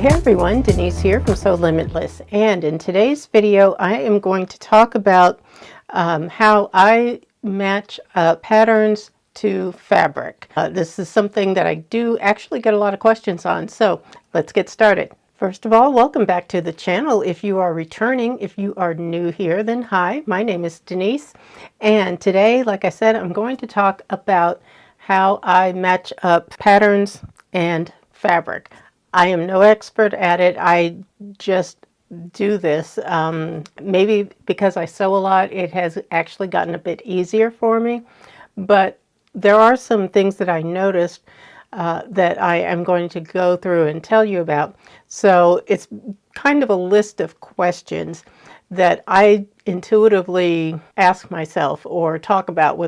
Hey everyone, Denise here from Sewlimitless, and in today's video I am going to talk about how I match patterns to fabric. This is something that I do actually get a lot of questions on, so let's get started. First of all, welcome back to the channel. If you are returning, if you are new here, then hi, my name is Denise, and today, like I said, I'm going to talk about how I match up patterns and fabric. I am no expert at it. I just do this. Maybe because I sew a lot, it has actually gotten a bit easier for me. But there are some things that I noticed that I am going to go through and tell you about. So it's kind of a list of questions that I intuitively ask myself or talk about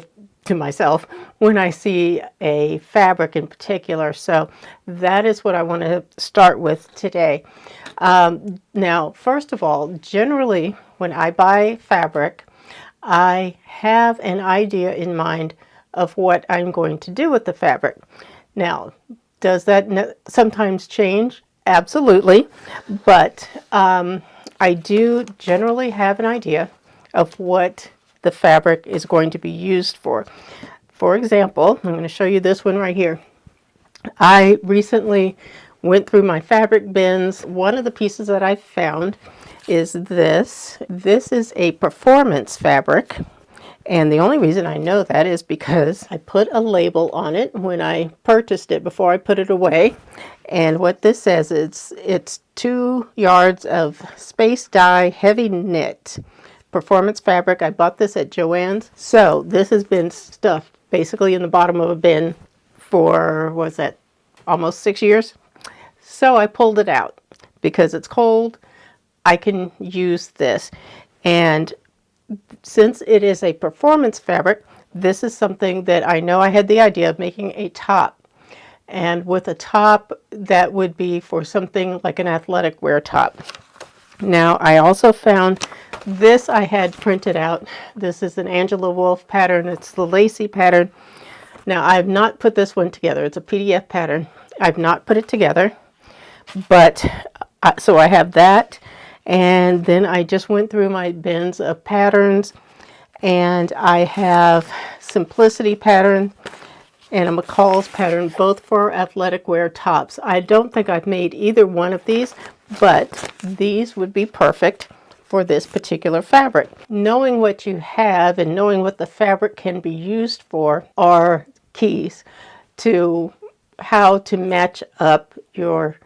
to myself when I see a fabric in particular. So that is what I want to start with today. Now, first of all, generally when I buy fabric, I have an idea in mind of what I'm going to do with the fabric. Now, does that sometimes change? Absolutely. But I do generally have an idea of what the fabric is going to be used for. For example, I'm going to show you this one right here. I recently went through my fabric bins. One of the pieces that I found is this. This is a performance fabric. And the only reason I know that is because I put a label on it when I purchased it before I put it away. And what this says is it's 2 yards of space dye heavy knit performance fabric. I bought this at Joann's. So this has been stuffed basically in the bottom of a bin for, what's that, almost 6 years. So I pulled it out because it's cold. I can use this. And since it is a performance fabric, this is something that I know I had the idea of making a top. And with a top, that would be for something like an athletic wear top. Now, I also found this I had printed out. This is an Angela Wolf pattern. It's the lacy pattern. Now, I have not put this one together. It's a PDF pattern. I've not put it together. But, so I have that. And then I just went through my bins of patterns. And I have Simplicity pattern and a McCall's pattern, both for athletic wear tops. I don't think I've made either one of these, but these would be perfect for this particular fabric. Knowing what you have and knowing what the fabric can be used for are keys to how to match up your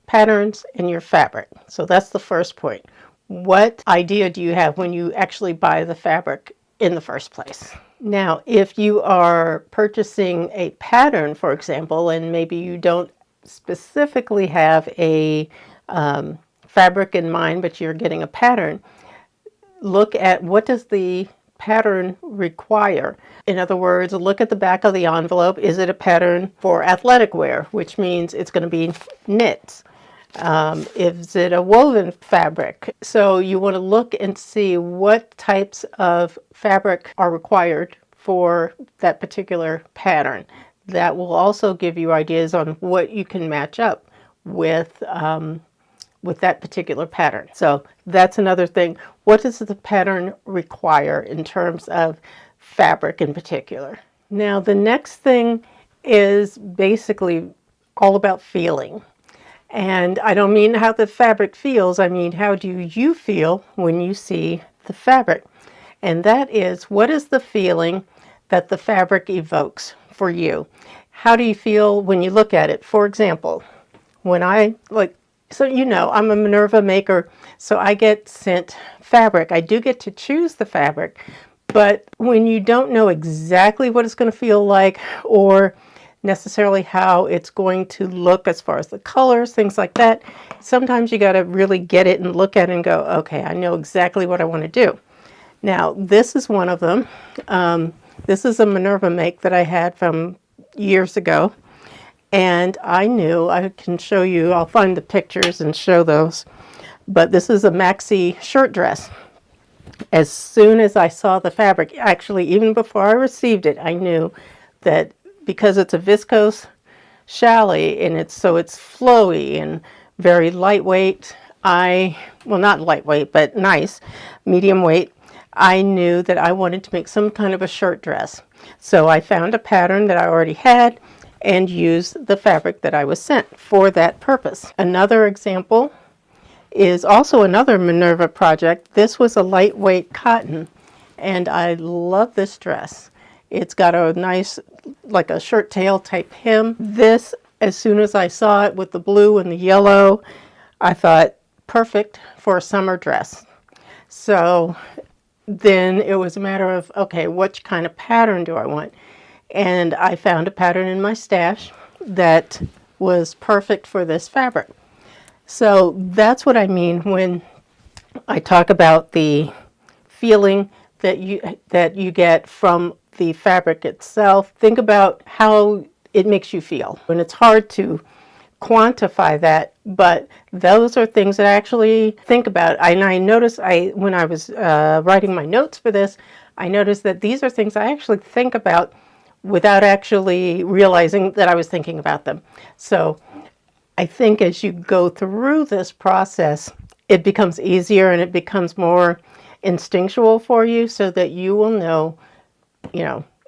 patterns and your fabric. So that's the first point. What idea do you have when you actually buy the fabric in the first place? Now, if you are purchasing a pattern, for example, and maybe you don't specifically have a fabric in mind, but you're getting a pattern, look at what does the pattern require. In other words, look at the back of the envelope. Is it a pattern for athletic wear, which means it's going to be knits? Is it a woven fabric? So you want to look and see what types of fabric are required for that particular pattern. That will also give you ideas on what you can match up with that particular pattern. So that's another thing. What does the pattern require in terms of fabric in particular? Now, the next thing is basically all about feeling. And I don't mean how the fabric feels, I mean how do you feel when you see the fabric? And that is, what is the feeling that the fabric evokes for you? How do you feel when you look at it? For example, when so you know, I'm a Minerva maker, so I get sent fabric. I do get to choose the fabric, but when you don't know exactly what it's going to feel like or necessarily how it's going to look as far as the colors, things like that, sometimes you got to really get it and look at it and go, okay, I know exactly what I want to do. Now, this is one of them. This is a Minerva make that I had from years ago. And I knew, I can show you, I'll find the pictures and show those. But this is a maxi shirt dress. As soon as I saw the fabric, actually even before I received it, I knew that because it's a viscose challis and it's flowy and very lightweight. Well, not lightweight, but nice, medium weight. I knew that I wanted to make some kind of a shirt dress. So I found a pattern that I already had and used the fabric that I was sent for that purpose. Another example is also another Minerva project. This was a lightweight cotton, and I love this dress. It's got a nice, like a shirt tail type hem. This, as soon as I saw it with the blue and the yellow, I thought perfect for a summer dress. So then it was a matter of, okay, which kind of pattern do I want? And I found a pattern in my stash that was perfect for this fabric. So that's what I mean when I talk about the feeling that you get from the fabric itself. Think about how it makes you feel. And it's hard to quantify that, but those are things that I actually think about. And I noticed when I was writing my notes for this, I noticed that these are things I actually think about without actually realizing that I was thinking about them. So I think as you go through this process, it becomes easier and it becomes more instinctual for you, so that you will know,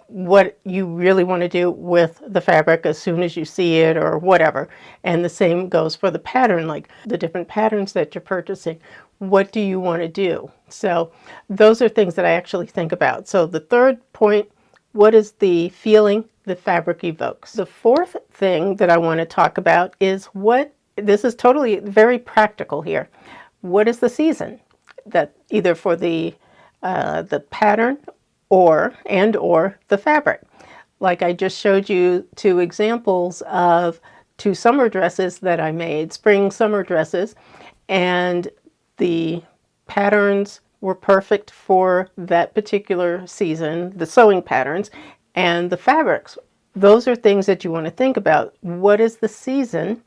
what you really want to do with the fabric as soon as you see it or whatever. And the same goes for the pattern, like the different patterns that you're purchasing. What do you want to do? So those are things that I actually think about. So the third point, what is the feeling the fabric evokes? The fourth thing that I want to talk about is this is totally very practical here. What is the season? That either for the pattern or the fabric. Like I just showed you two examples of two summer dresses that I made, spring summer dresses, and the patterns were perfect for that particular season, the sewing patterns, and the fabrics. Those are things that you want to think about. What is the season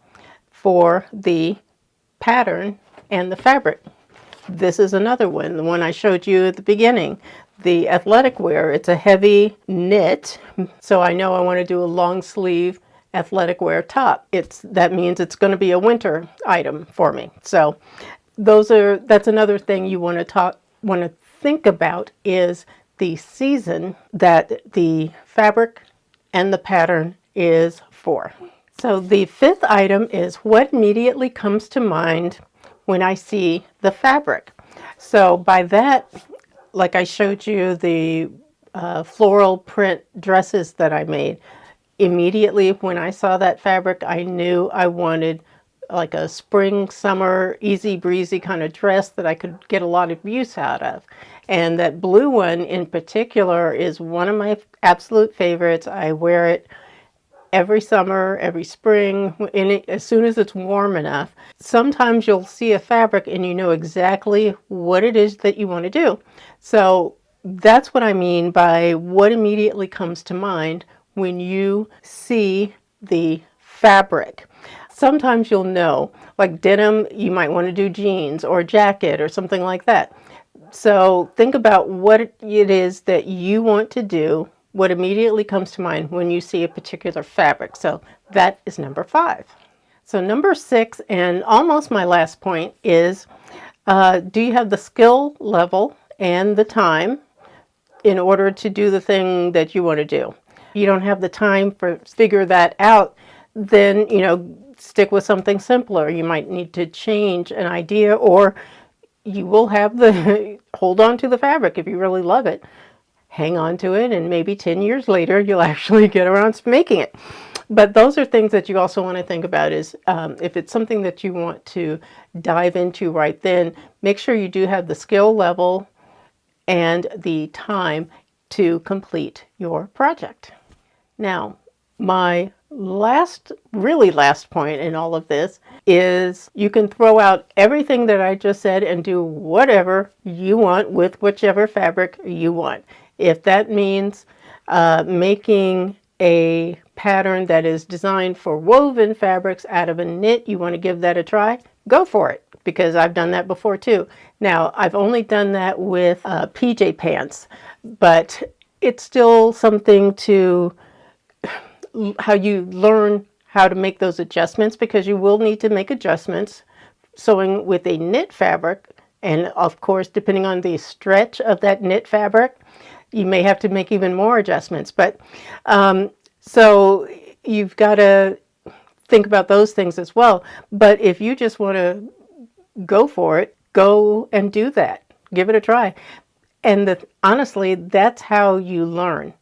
for the pattern and the fabric? This is another one, the one I showed you at the beginning. The athletic wear, it's a heavy knit, so I know I want to do a long sleeve athletic wear top. That means it's going to be a winter item for me. So that's another thing you want to think about, is the season that the fabric and the pattern is for. So the fifth item is what immediately comes to mind when I see the fabric. So by that, like I showed you the floral print dresses that I made, immediately when I saw that fabric, I knew I wanted like a spring, summer, easy breezy kind of dress that I could get a lot of use out of. And that blue one in particular is one of my absolute favorites. I wear it every summer, every spring, as soon as it's warm enough. Sometimes you'll see a fabric and you know exactly what it is that you want to do. So that's what I mean by what immediately comes to mind when you see the fabric. Sometimes you'll know, like denim, you might want to do jeans or jacket or something like that. So think about what it is that you want to do, what immediately comes to mind when you see a particular fabric. So that is number 5. So number 6, and almost my last point, is do you have the skill level and the time in order to do the thing that you want to do? If you don't have the time to figure that out, then stick with something simpler. You might need to change an idea, or you will have the hold on to the fabric if you really love it. Hang on to it, and maybe 10 years later you'll actually get around to making it. But those are things that you also want to think about, is if it's something that you want to dive into right then, make sure you do have the skill level and the time to complete your project. Now, my really last point in all of this is you can throw out everything that I just said and do whatever you want with whichever fabric you want. If that means making a pattern that is designed for woven fabrics out of a knit, you want to give that a try, go for it, because I've done that before too. Now, I've only done that with PJ pants, but it's still something to how you learn how to make those adjustments, because you will need to make adjustments sewing with a knit fabric. And of course, depending on the stretch of that knit fabric, you may have to make even more adjustments. But so you've got to think about those things as well. But if you just want to go for it, go and do that. Give it a try. And honestly, that's how you learn.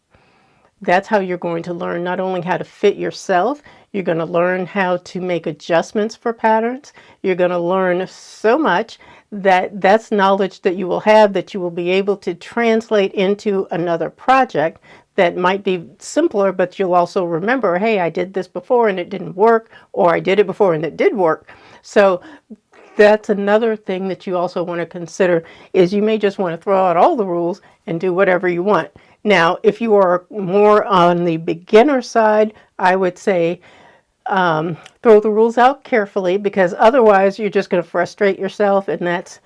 That's how you're going to learn not only how to fit yourself, you're going to learn how to make adjustments for patterns. You're going to learn so much that's knowledge that you will have, that you will be able to translate into another project that might be simpler, but you'll also remember, hey, I did this before and it didn't work, or I did it before and it did work. So that's another thing that you also want to consider, is you may just want to throw out all the rules and do whatever you want. Now, if you are more on the beginner side, I would say throw the rules out carefully, because otherwise you're just going to frustrate yourself, and that's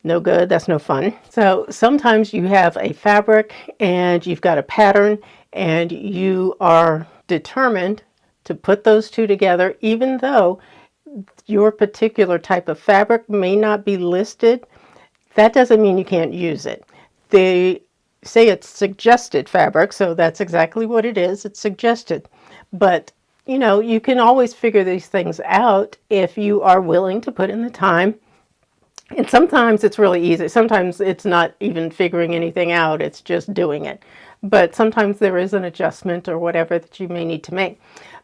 no good. That's no fun. So sometimes you have a fabric and you've got a pattern, and you are determined to put those two together, even though your particular type of fabric may not be listed. That doesn't mean you can't use it. They say it's suggested fabric, so that's exactly what it is. It's suggested. But you know, you can always figure these things out if you are willing to put in the time. And sometimes it's really easy. Sometimes it's not even figuring anything out, it's just doing it. But sometimes there is an adjustment or whatever that you may need to make.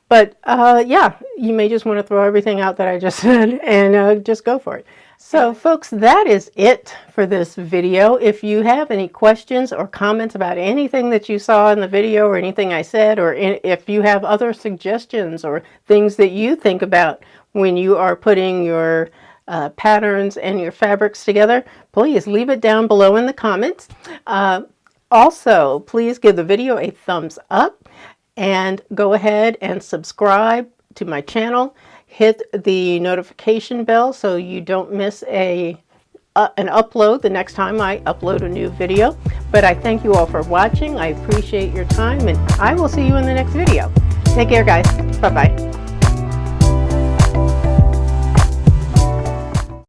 But yeah, you may just want to throw everything out that I just said and just go for it. So folks, that is it for this video. If you have any questions or comments about anything that you saw in the video, or anything I said, or if you have other suggestions or things that you think about when you are putting your patterns and your fabrics together, please leave it down below in the comments. Also, please give the video a thumbs up and go ahead and subscribe to my channel. Hit the notification bell so you don't miss an upload the next time I upload a new video. But I thank you all for watching. I appreciate your time, and I will see you in the next video. Take care, guys. Bye-bye.